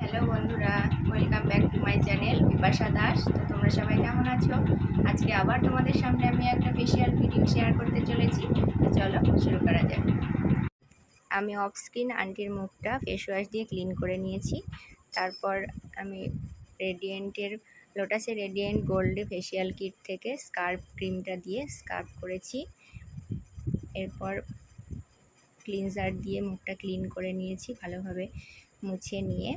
Hello বন্ধুরা, welcome back to my channel Bipasha Das. তো তোমরা সবাই কেমন আছো? আজকে আবার তোমাদের সামনে আমি একটা ফেশিয়াল ভিডিও শেয়ার করতে চলেছি। তো চলো শুরু করা যাক। আমি অফ স্ক্রিন আন্টির মুখটা ফেস ওয়াশ দিয়ে ক্লিন করে নিয়েছি। তারপর আমি লোটাসের রেডিয়েন্ট গোল্ডে ফেশিয়াল কিট থেকে স্কার্ফ ক্রিমটা দিয়ে স্কার্ফ করেছি। এরপর ক্লিনজার দিয়ে মুখটা ক্লিন করে নিয়েছি, ভালোভাবে মুছে নিয়ে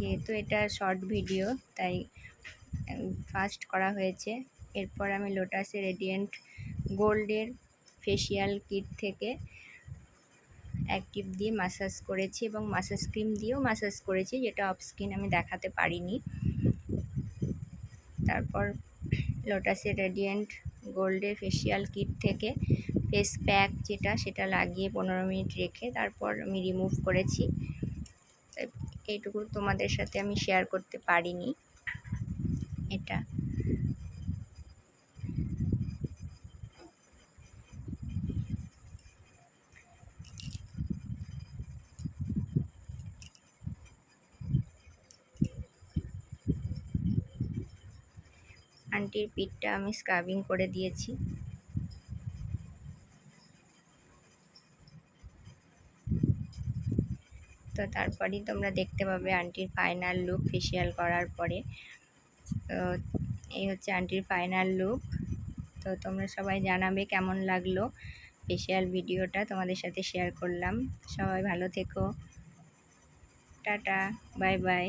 যেহেতু এটা শর্ট ভিডিও তাই ফাস্ট করা হয়েছে। এরপর আমি লোটাসের রেডিয়েন্ট গোল্ডের ফেশিয়াল কিট থেকে অ্যাক্টিভ দিয়ে মাসাজ করেছি এবং মাসাজ ক্রিম দিয়েও মাসাজ করেছি, যেটা অফ স্ক্রিন আমি দেখাতে পারিনি। তারপর লোটাসের রেডিয়েন্ট গোল্ডের ফেশিয়াল কিট থেকে ফেস প্যাক সেটা লাগিয়ে 15 মিনিট রেখে তারপর আমি রিমুভ করেছি। এইটুকু তোমাদের সাথে আমি শেয়ার করতে পারিনি। এটা আন্টির পিঠটা আমি স্ক্রাবিং করে দিয়েছি। তো তারপরেই তোমরা দেখতে পাবে আন্টির ফাইনাল লুক ফেশিয়াল করার পরে। তো এই হচ্ছে আন্টির ফাইনাল লুক। তো তোমরা সবাই জানাবে কেমন লাগলো ফেশিয়াল ভিডিওটা, তোমাদের সাথে শেয়ার করলাম। সবাই ভালো থেকো, টাটা, বাই বাই।